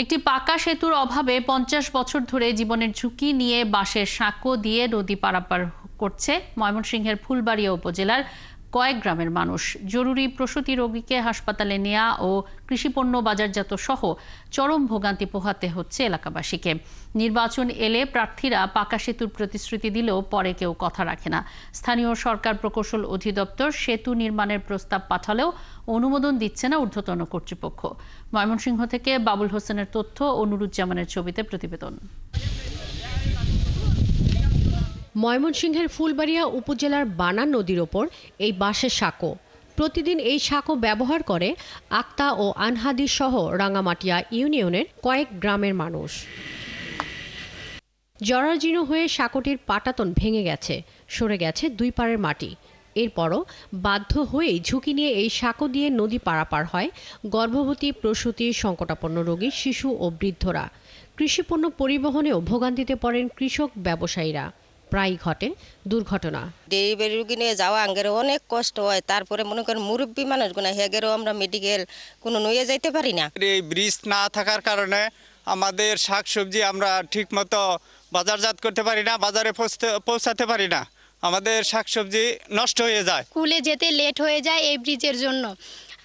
একটি পাকা সেতুর অভাবে ৫০ বছর ধরে জীবনের ঝুঁকি নিয়ে বাঁশের সাঁকো দিয়ে নদী পারাপার করছে ময়মনসিংহের ফুলবাড়িয়া উপজেলার কয়েক গ্রামের মানুষ। জরুরি প্রসূতি রোগীকে হাসপাতালে নেওয়া ও কৃষিপণ্য বাজারজাত সহ চরম ভোগান্তি পোহাতে হচ্ছে এলাকাবাসীকে। নির্বাচন এলে প্রার্থীরা পাকা সেতুর প্রতিশ্রুতি দিলেও পরে কেউ কথা রাখে না। স্থানীয় সরকার প্রকৌশল অধিদপ্তর সেতু নির্মাণের প্রস্তাব পাঠালেও অনুমোদন দিচ্ছে না ঊর্ধ্বতন কর্তৃপক্ষ। ময়মনসিংহ থেকে বাবুল হোসেনের তথ্য ও নুরুজ্জামানের ছবিতে প্রতিবেদন। ময়মনসিংহের ফুলবাড়িয়া উপজেলার বানান নদীর ওপর এই বাঁশের সাঁকো। প্রতিদিন এই সাঁকো ব্যবহার করে আক্তা ও আনহাদি সহ রাঙ্গামাটিয়া ইউনিয়নের কয়েক গ্রামের মানুষ। জরাজীর্ণ হয়ে সাঁকোটির পাটাতন ভেঙে গেছে, সরে গেছে দুই পাড়ের মাটি। এরপরও বাধ্য হয়েই ঝুঁকি নিয়ে এই সাঁকো দিয়ে নদী পারাপার হয় গর্ভবতী, প্রসূতি, সংকটাপন্ন রোগী, শিশু ও বৃদ্ধরা। কৃষিপণ্য পরিবহনেও ভোগান্তিতে পড়েন কৃষক ব্যবসায়ীরা। প্রায়ই ঘটে দুর্ঘটনা। ডেলিভারি রোগী নিয়ে যাওয়া আঙ্গের অনেক কষ্ট হয়। তারপরে মনে করেন মুরব্বী মানুষগুলো হেগেরও আমরা মেডিকেল কোনো নিয়ে যাইতে পারি না। এই ব্রিজ না থাকার কারণে আমাদের শাকসবজি আমরা ঠিকমতো বাজারজাত করতে পারি না, বাজারে পৌঁছাতে পারি না। আমাদের শাকসবজি নষ্ট হয়ে যায়। স্কুলে যেতে লেট হয়ে যায় এই ব্রিজের জন্য।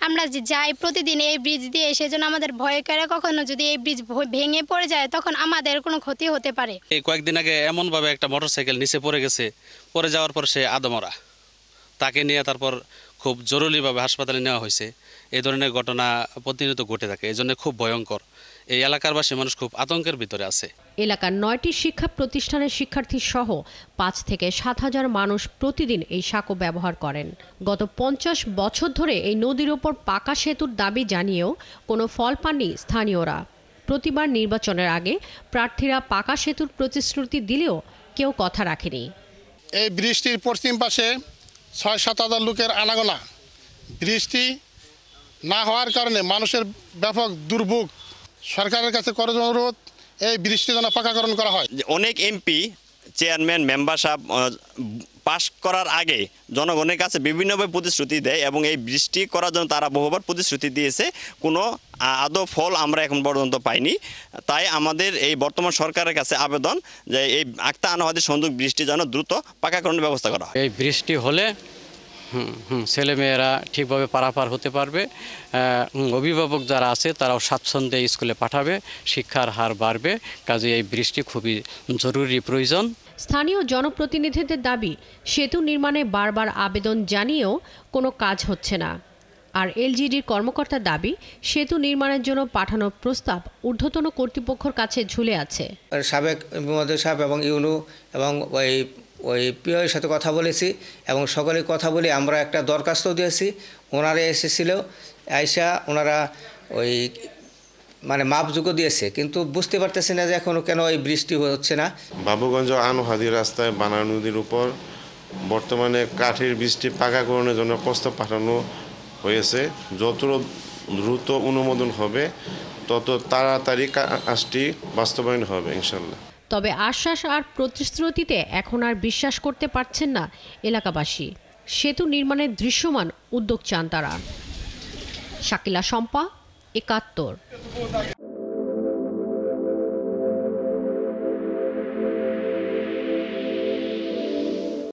আমরা যাই প্রতিদিন এই ব্রিজ দিয়ে, সেজন্য আমাদের ভয় করে কখনো যদি এই ব্রিজ ভেঙে পড়ে যায় তখন আমাদের কোনো ক্ষতি হতে পারে। এই কয়েকদিন আগে এমনভাবে একটা মোটরসাইকেল নিচে পড়ে গেছে, পড়ে যাওয়ার পর সে আদমরা, তাকে নিয়ে তারপর খুব জরুরিভাবে হাসপাতালে নেওয়া হয়েছে। এই ধরনের ঘটনা প্রতিনিয়ত ঘটে থাকে, এই জন্য খুব ভয়ঙ্কর। এই এলাকারবাসী মানুষ খুব আতঙ্কের ভিতরে আছে। এলাকার ৯টি শিক্ষা প্রতিষ্ঠানের শিক্ষার্থী সহ ৫ থেকে ৭,০০০ মানুষ প্রতিদিন এই সাঁকো ব্যবহার করেন। গত ৫০ বছর ধরে এই নদীর ওপর পাকা সেতুর দাবি জানিয়েও কোনো ফল পাননি স্থানীয়রা। প্রতিবার নির্বাচনের আগে প্রার্থীরা পাকা সেতুর প্রতিশ্রুতি দিলেও কেউ কথা রাখেনি। এই ব্রিজটির পশ্চিম পাশে ৬-৭ হাজার লোকের আনাগোনা। বৃষ্টি না হওয়ার কারণে মানুষের ব্যাপক দুর্ভোগ। সরকারের কাছে করজ অনুরোধ, এই ব্রিজটি যেন পাকাকরণ করা হয়। অনেক এমপি, চেয়ারম্যান, মেম্বার সাহেব পাশ করার আগে জনগণের কাছে বিভিন্নভাবে প্রতিশ্রুতি দেয় এবং এই বৃষ্টি করার জন্য তারা বহুবার প্রতিশ্রুতি দিয়েছে। কোনো আদৌ ফল আমরা এখন পর্যন্ত পাইনি। তাই আমাদের এই বর্তমান সরকারের কাছে আবেদন যে এই আক্তা আনহাদি সংযোগ বৃষ্টি যেন দ্রুত পাকাকরণের ব্যবস্থা করা হয়। এই বৃষ্টি হলে ছেলেমেয়েরা ঠিকভাবে পারাপার হতে পারবে। অভিভাবক যারা আছে তারাও স্বাচ্ছন্দ্যে স্কুলে পাঠাবে, শিক্ষার হার বাড়বে। কাজে এই বৃষ্টি খুবই জরুরি প্রয়োজন। স্থানীয় জনপ্রতিনিধিদের দাবি, সেতু নির্মাণে বারবার আবেদন জানিয়েও কোনো কাজ হচ্ছে না। আর এলজিডির কর্মকর্তার দাবি, সেতু নির্মাণের জন্য পাঠানো প্রস্তাব ঊর্ধ্বতন কর্তৃপক্ষের কাছে ঝুলে আছে। সাবেক মহোদয় সাহেব এবং ইউনু এবং ওই পিওর সাথে কথা বলেছি এবং সকলে কথা বলে আমরা একটা দরখাস্ত দিয়েছি। ওনারা এসেছিল, আইসা ওনারা ওই মাপযোগ্য দিয়েছে, কিন্তু বুঝতে পারতেছি না যে এখনও কেন এই বৃষ্টি হচ্ছে না। বাবুগঞ্জ আনহাদি রাস্তায় বানা নদীর উপর বর্তমানে কাঠের বৃষ্টি পাকাকরণের জন্য প্রস্তাব পাঠানো হয়েছে। যত দ্রুত অনুমোদন হবে তত তাড়াতাড়ি কাজটি বাস্তবায়ন হবে ইনশাল্লাহ। তবে আশ্বাস আর প্রতিশ্রুতিতে এখন আর বিশ্বাস করতে পারছেন না এলাকাবাসী। সেতু নির্মাণের দৃশ্যমান উদ্যোগ চান তারা। শাকিলা শম্পা, ৭১।